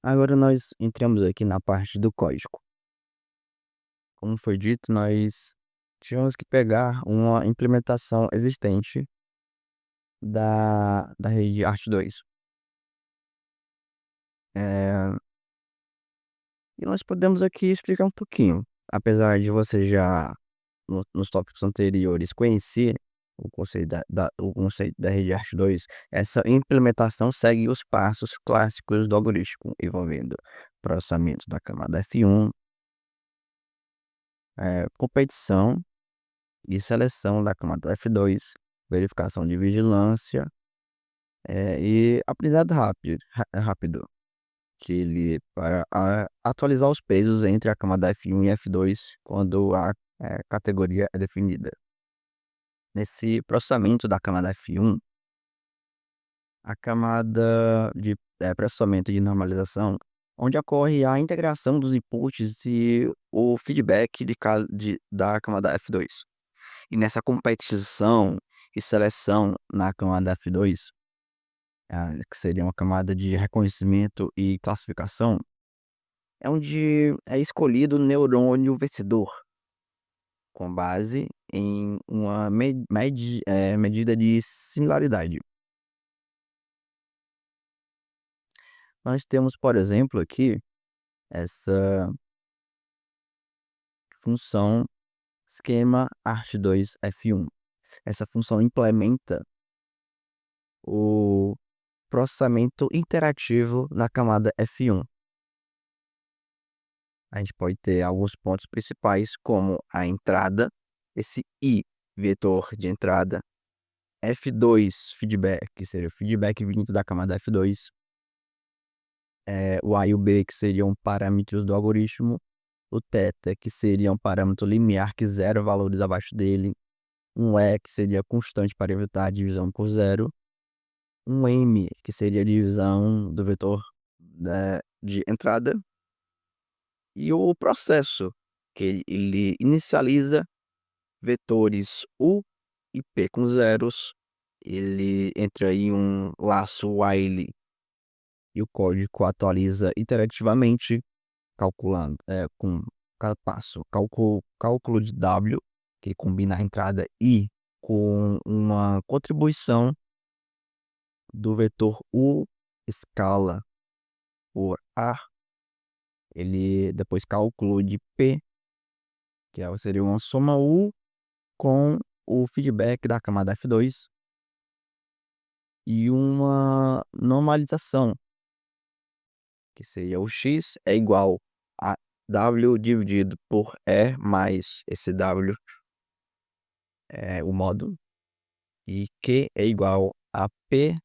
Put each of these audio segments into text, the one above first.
Agora nós entramos aqui na parte do código. Como foi dito, nós tivemos que pegar uma implementação existente da rede Art2. Eh, e nós podemos aqui explicar um pouquinho. Apesar de você já, nos tópicos anteriores, conhecer o conceito da rede Art2, essa implementação segue os passos clássicos do algoritmo, envolvendo processamento da camada F1, competição e seleção da camada F2, verificação de vigilância, e aprendizado rápido, que ele para atualizar os pesos entre a camada F1 e F2 quando a categoria é definida. Nesse processamento da camada F1, a camada de processamento de normalização, onde ocorre a integração dos inputs e o feedback da camada F2. E nessa competição e seleção na camada F2, que seria uma camada de reconhecimento e classificação, é onde é escolhido o neurônio vencedor, com base em uma medida de similaridade. Nós temos, por exemplo, aqui essa função esquema art2f1. Essa função implementa o processamento interativo na camada F1. A gente pode ter alguns pontos principais, como a entrada, esse I, vetor de entrada, F2, feedback, que seria o feedback vindo da camada F2, o A e o B, que seriam parâmetros do algoritmo, o θ, que seria um parâmetro limiar que zero valores abaixo dele, um E, que seria constante para evitar a divisão por zero, um M, que seria a divisão do vetor de entrada, e o processo, que ele inicializa vetores U e P com zeros, ele entra em um laço while e o código atualiza iterativamente, calculando com cada passo, cálculo de W, que combina a entrada I com uma contribuição do vetor U escala por A, ele depois cálculo de P, que seria uma soma U com o feedback da camada F2 e uma normalização, que seria o x é igual a W dividido por E mais esse W, o módulo, e Q é igual a P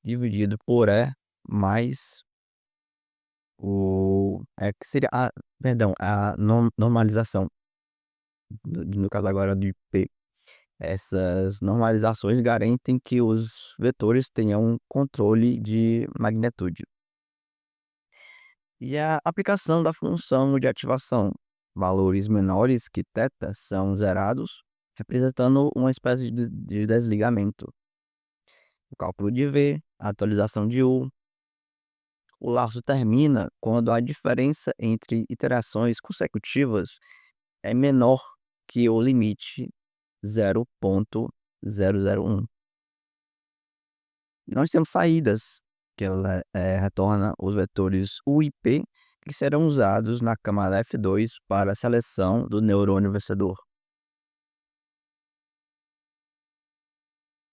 dividido por E mais que seria a normalização, no caso agora de P. Essas normalizações garantem que os vetores tenham controle de magnitude. E a aplicação da função de ativação. Valores menores que θ são zerados, representando uma espécie de desligamento. O cálculo de V, a atualização de U. O laço termina quando a diferença entre iterações consecutivas é menor que o limite 0,001. E nós temos saídas, que ela retorna os vetores U e P, que serão usados na camada F2 para a seleção do neurônio vencedor.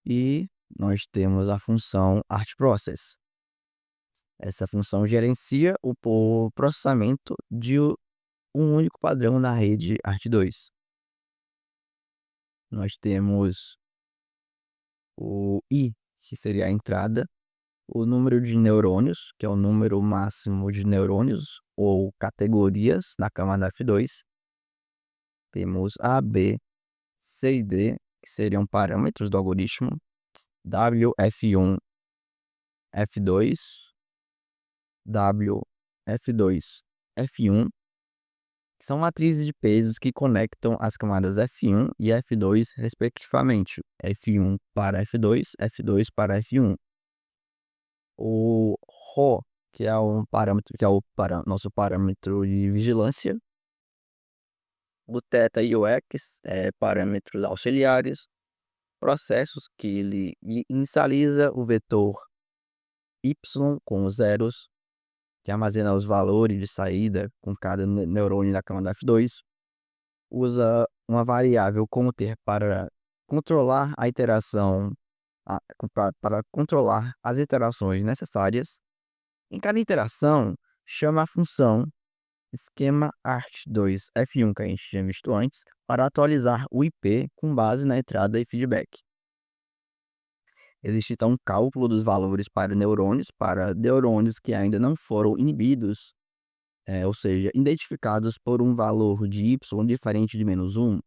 E nós temos a função artProcess. Essa função gerencia o processamento de um único padrão na rede Art2. Nós temos o I, que seria a entrada, o número de neurônios, que é o número máximo de neurônios ou categorias na camada F2. Temos A, B, C e D, que seriam parâmetros do algoritmo, W, F1, F2, W, F2, F1, que são matrizes de pesos que conectam as camadas F1 e F2 respectivamente, F1 para F2, F2 para F1. O Rho, que é um parâmetro, que é o nosso parâmetro de vigilância. O θ e o x é parâmetros auxiliares, processos que ele inicializa o vetor y com os zeros, que armazena os valores de saída com cada neurônio da camada F2, usa uma variável counter para controlar a iteração, para controlar as iterações necessárias. Em cada iteração, chama a função esquema art2f1 que a gente tinha visto antes, para atualizar o IP com base na entrada e feedback. Existe então um cálculo dos valores para neurônios que ainda não foram inibidos, ou seja, identificados por um valor de y diferente de -1.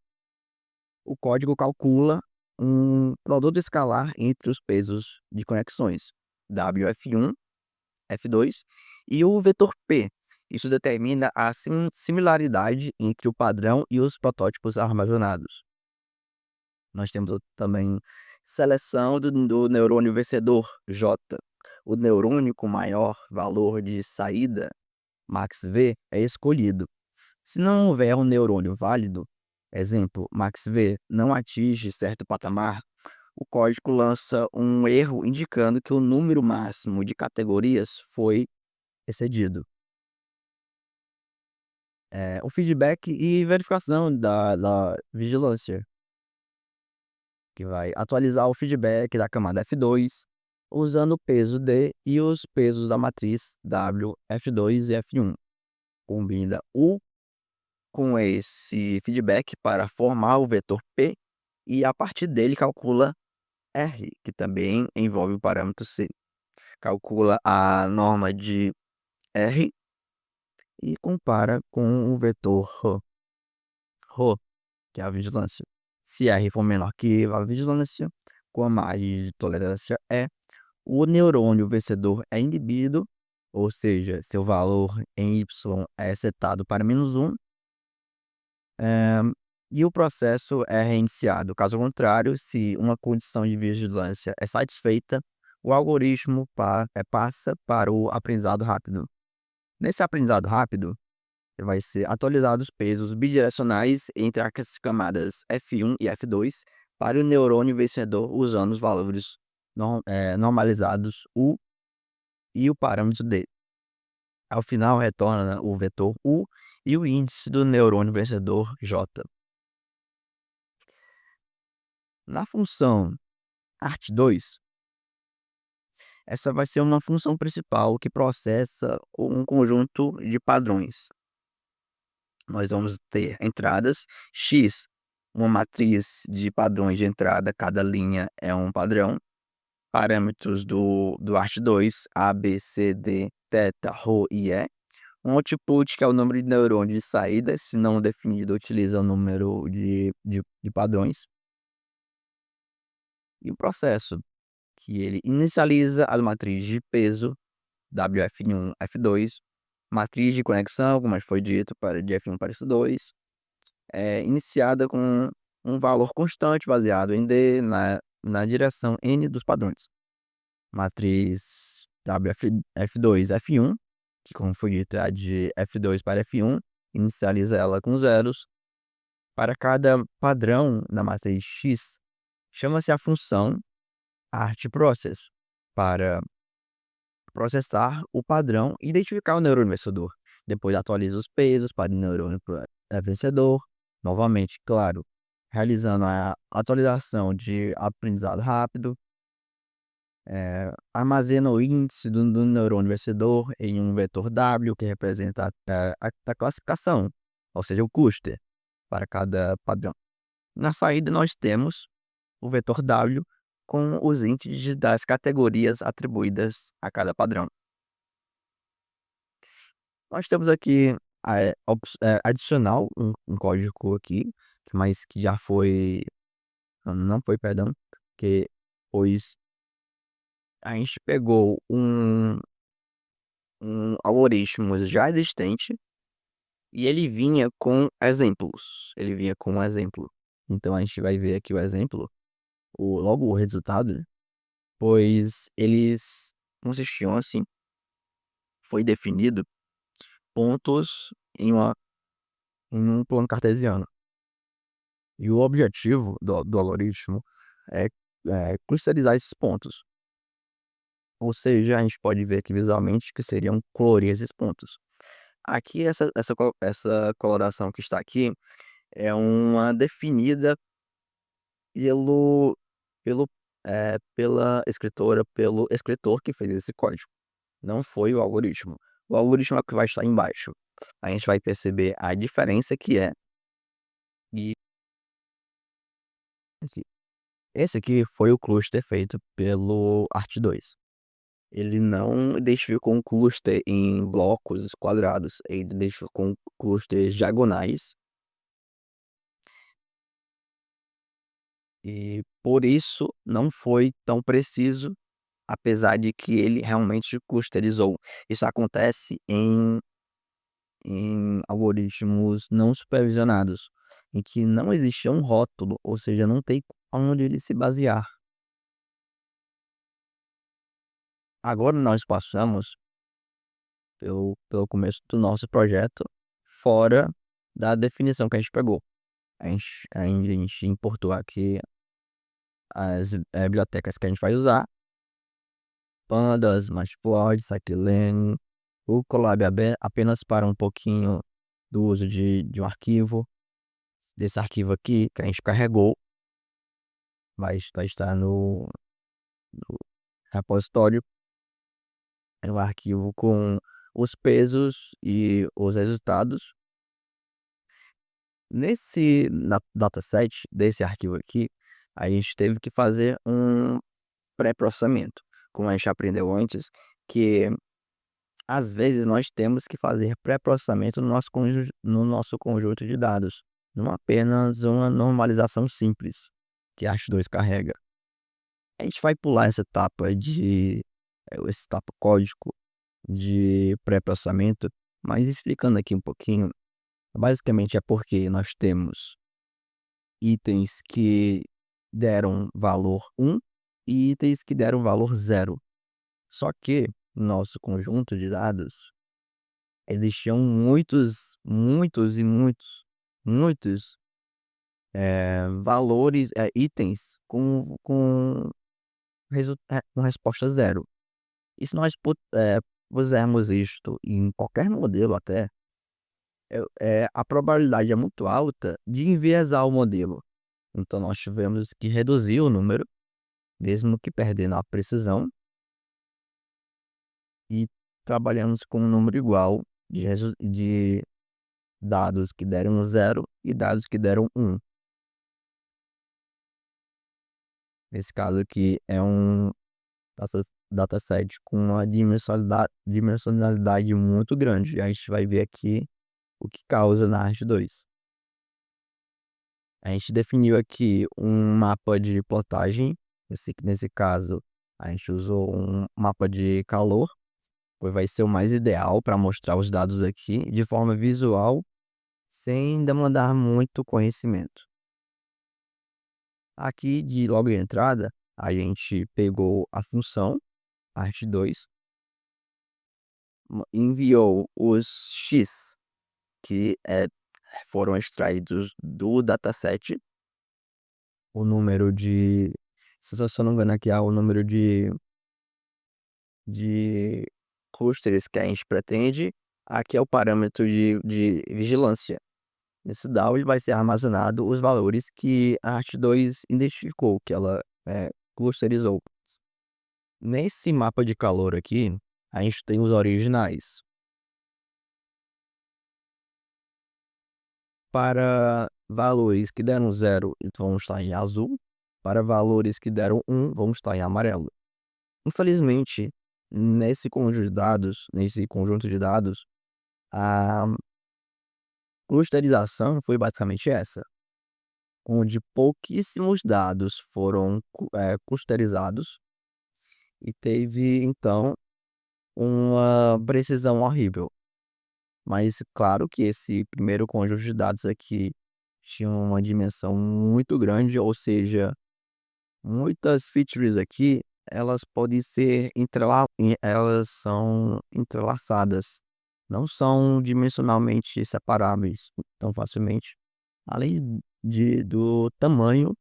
O código calcula um produto escalar entre os pesos de conexões, WF1, F2, e o vetor P. Isso determina a similaridade entre o padrão e os protótipos armazenados. Nós temos também seleção do neurônio vencedor, J. O neurônio com maior valor de saída, max V, é escolhido. Se não houver um neurônio válido, exemplo, max V não atinge certo patamar, o código lança um erro indicando que o número máximo de categorias foi excedido. O feedback e verificação da vigilância, que vai atualizar o feedback da camada F2, usando o peso D e os pesos da matriz W, F2 e F1. Combina U com esse feedback para formar o vetor P e a partir dele calcula R, que também envolve o parâmetro C. Calcula a norma de R e compara com o vetor ρ, que é a vigilância. Se R for menor que a vigilância, com a margem de tolerância E, o neurônio vencedor é inibido, ou seja, seu valor em Y é setado para -1, e o processo é reiniciado. Caso contrário, se uma condição de vigilância é satisfeita, o algoritmo passa para o aprendizado rápido. Nesse aprendizado rápido, vai ser atualizados os pesos bidirecionais entre as camadas F1 e F2 para o neurônio vencedor usando os valores normalizados U e o parâmetro D. Ao final, retorna o vetor U e o índice do neurônio vencedor J. Na função art2, essa vai ser uma função principal que processa um conjunto de padrões. Nós vamos ter entradas X, uma matriz de padrões de entrada, cada linha é um padrão. Parâmetros do art2, A, B, C, D, θ, ρ e E. Um output, que é o número de neurônios de saída, se não definido, utiliza o número de padrões. E o processo, que ele inicializa a matriz de peso, WF1, F2, matriz de conexão, como foi dito, de F1 para F2, iniciada com um valor constante baseado em D na direção N dos padrões. Matriz WF2, F1, que como foi dito é a de F2 para F1, inicializa ela com zeros. Para cada padrão na matriz X, chama-se a função artProcess para processar o padrão e identificar o neurônio vencedor. Depois atualiza os pesos para o neurônio vencedor. Novamente, claro, realizando a atualização de aprendizado rápido. Armazena o índice do neurônio vencedor em um vetor W, que representa a classificação, ou seja, o cluster para cada padrão. Na saída, nós temos o vetor W com os índices das categorias atribuídas a cada padrão. Nós temos aqui adicional um código aqui, mas que já foi, não foi, perdão, que pois a gente pegou um algoritmo já existente e ele vinha com exemplos. Ele vinha com um exemplo. Então a gente vai ver aqui o exemplo, logo o resultado, pois eles consistiam assim. foi definido pontos em um plano cartesiano. E o objetivo do algoritmo é, clusterizar esses pontos. Ou seja, a gente pode ver aqui visualmente que seriam colorir esses pontos. Aqui, essa coloração que está aqui é uma definida pelo, pelo escritor que fez esse código. Não foi o algoritmo. O algoritmo é o que vai estar embaixo. A gente vai perceber a diferença que é. E aqui. Esse aqui foi o cluster feito pelo Art2. Ele não identificou um cluster em blocos quadrados, ele identificou clusters diagonais. E por isso não foi tão preciso, apesar de que ele realmente clusterizou. Isso acontece em algoritmos não supervisionados, em que não existe um rótulo, ou seja, não tem onde ele se basear. Agora nós passamos pelo começo do nosso projeto, fora da definição que a gente pegou. A gente importou aqui as bibliotecas que a gente vai usar: Pandas, Matplotlib, Scikit-learn, o Colab apenas para um pouquinho do uso de um arquivo. Desse arquivo aqui que a gente carregou, vai estar no repositório. É um arquivo com os pesos e os resultados. Na dataset desse arquivo aqui, a gente teve que fazer um pré-processamento. Como a gente aprendeu antes, que às vezes nós temos que fazer pré-processamento no nosso conjunto de dados, não apenas uma normalização simples que a H2 carrega. A gente vai pular essa etapa código de pré-processamento, mas explicando aqui um pouquinho, basicamente é porque nós temos itens que deram valor 1 e itens que deram valor 0. Só que no nosso conjunto de dados existiam muitos valores, itens com resposta 0. E se nós pusermos isto em qualquer modelo até, a probabilidade é muito alta de enviesar o modelo. Então nós tivemos que reduzir o número, mesmo que perdendo a precisão, e trabalhamos com um número igual de dados que deram 0 e dados que deram 1. Nesse caso aqui é um dataset com uma dimensionalidade muito grande. A gente vai ver aqui o que causa na Art2. A gente definiu aqui um mapa de plotagem. Nesse caso, a gente usou um mapa de calor, pois vai ser o mais ideal para mostrar os dados aqui de forma visual, sem demandar muito conhecimento. Aqui, logo de entrada, a gente pegou a função art2, enviou os x que foram extraídos do dataset, o número de, se eu não me engano aqui, o número de clusters que a gente pretende. Aqui é o parâmetro de vigilância. Nesse DAO ele vai ser armazenado os valores que a Art2 identificou, que ela clusterizou. Nesse mapa de calor aqui, a gente tem os originais. Para valores que deram 0, eles vão estar em azul. Para valores que deram 1, vão estar em amarelo. Infelizmente, nesse conjunto de dados, a clusterização foi basicamente essa, onde pouquíssimos dados foram clusterizados e teve, então, uma precisão horrível. Mas claro que esse primeiro conjunto de dados aqui tinha uma dimensão muito grande, ou seja, muitas features aqui elas podem ser elas são entrelaçadas, não são dimensionalmente separáveis tão facilmente. Além do tamanho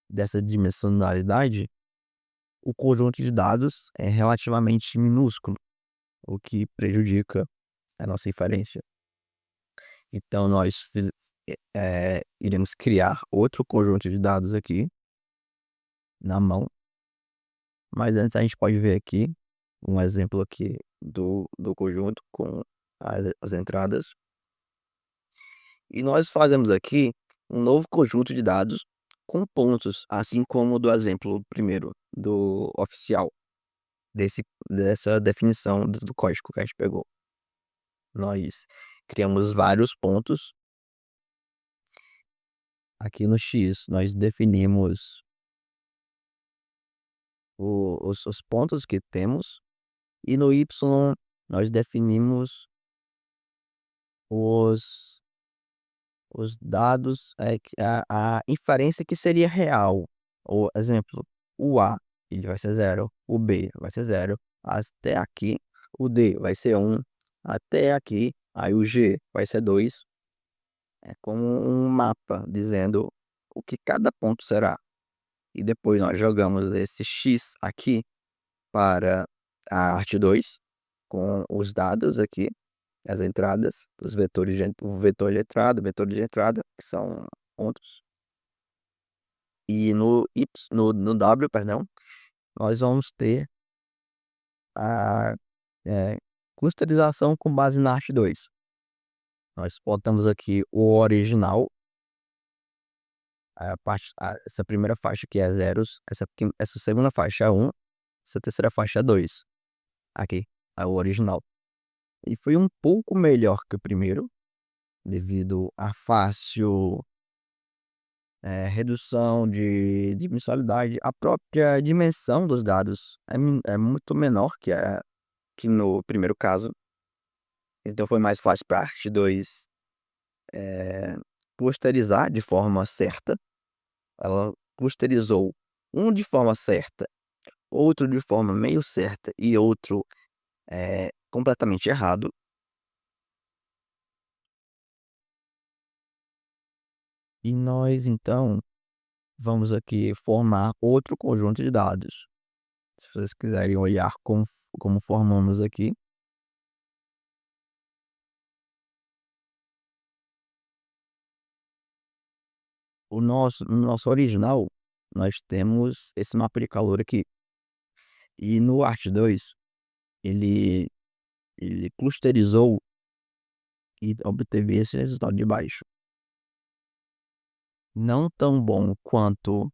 dessa dimensionalidade, o conjunto de dados é relativamente minúsculo, o que prejudica a nossa inferência. Então, iremos criar outro conjunto de dados aqui na mão, mas antes a gente pode ver aqui um exemplo aqui do conjunto com as entradas. E nós fazemos aqui um novo conjunto de dados com pontos, assim como do exemplo primeiro, do oficial, dessa definição do código que a gente pegou. Nós criamos vários pontos. Aqui no X, nós definimos os pontos que temos, e no Y, nós definimos os, os dados, a inferência que seria real. O exemplo, o A ele vai ser 0, o B vai ser 0, até aqui, o D vai ser 1, até aqui, aí o G vai ser 2. É como um mapa dizendo o que cada ponto será. E depois nós jogamos esse X aqui para a arte 2 com os dados aqui, as entradas, o vetor de entrada, que são pontos. E no W, perdão, nós vamos ter a clusterização com base na arte 2. Nós botamos aqui o original, essa primeira faixa aqui é zeros, essa segunda faixa é 1, essa terceira faixa é 2. Aqui, é o original. E foi um pouco melhor que o primeiro, devido à fácil redução de mensalidade. A própria dimensão dos dados é muito menor que no primeiro caso. Então foi mais fácil para a arte 2 clusterizar de forma certa. Ela clusterizou um de forma certa, outro de forma meio certa e outro completamente errado. E nós, então, vamos aqui formar outro conjunto de dados. Se vocês quiserem olhar como formamos aqui, no nosso original, nós temos esse mapa de calor aqui. E no Art 2, ele, ele clusterizou e obteve esse resultado de baixo. Não tão bom quanto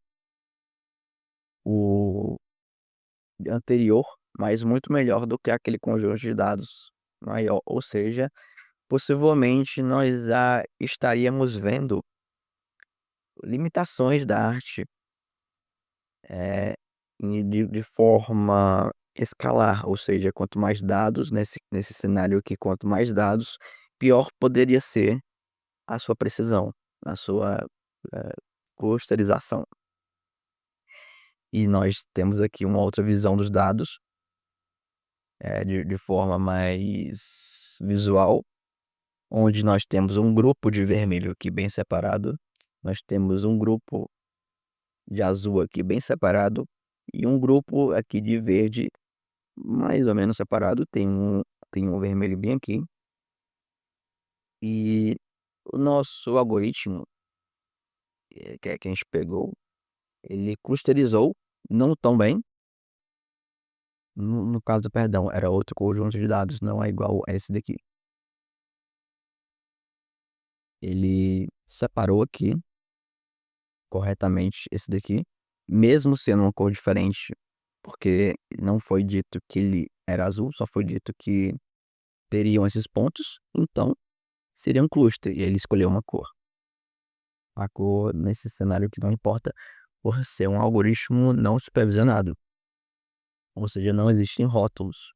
o anterior, mas muito melhor do que aquele conjunto de dados maior. Ou seja, possivelmente nós já estaríamos vendo limitações da arte de forma escalar, ou seja, quanto mais dados nesse cenário aqui, quanto mais dados, pior poderia ser a sua precisão, a sua clusterização. E nós temos aqui uma outra visão dos dados, de forma mais visual, onde nós temos um grupo de vermelho aqui bem separado, nós temos um grupo de azul aqui bem separado, e um grupo aqui de verde mais ou menos separado. Tem um vermelho bem aqui. E o nosso algoritmo, que a gente pegou, ele clusterizou não tão bem. No caso, perdão, era outro conjunto de dados, não é igual a esse daqui. Ele separou aqui corretamente esse daqui, mesmo sendo uma cor diferente, porque não foi dito que ele era azul, só foi dito que teriam esses pontos, então seria um cluster, e ele escolheu uma cor. A cor nesse cenário que não importa, por ser um algoritmo não supervisionado, ou seja, não existem rótulos.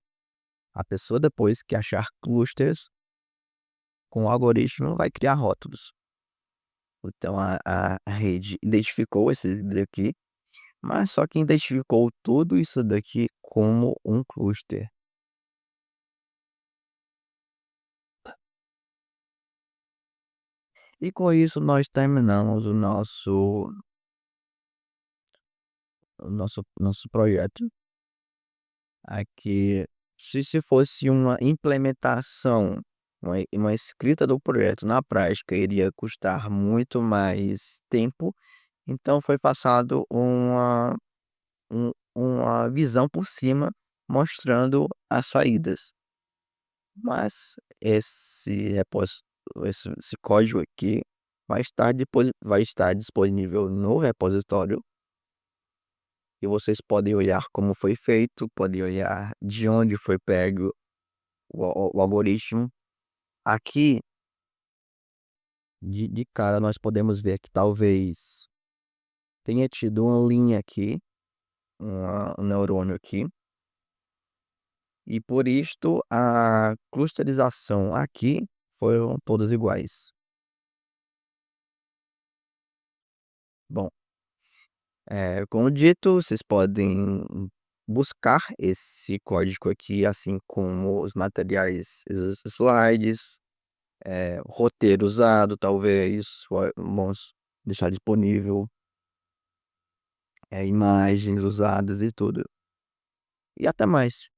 A pessoa, depois que achar clusters com o algoritmo, vai criar rótulos. Então a rede identificou esse daqui, mas só que identificou tudo isso daqui como um cluster. E com isso nós terminamos o nosso projeto aqui. Se fosse uma implementação, uma escrita do projeto na prática iria custar muito mais tempo, então foi passado uma visão por cima mostrando as saídas. Mas esse código aqui vai estar disponível no repositório e vocês podem olhar como foi feito, podem olhar de onde foi pego o algoritmo. Aqui, de cara, nós podemos ver que talvez tenha tido uma linha aqui, um neurônio aqui, e por isto a clusterização aqui foram todas iguais. Bom, como dito, vocês podem buscar esse código aqui, assim como os materiais, os slides, roteiro usado, talvez, vamos deixar disponível, imagens usadas e tudo. E até mais.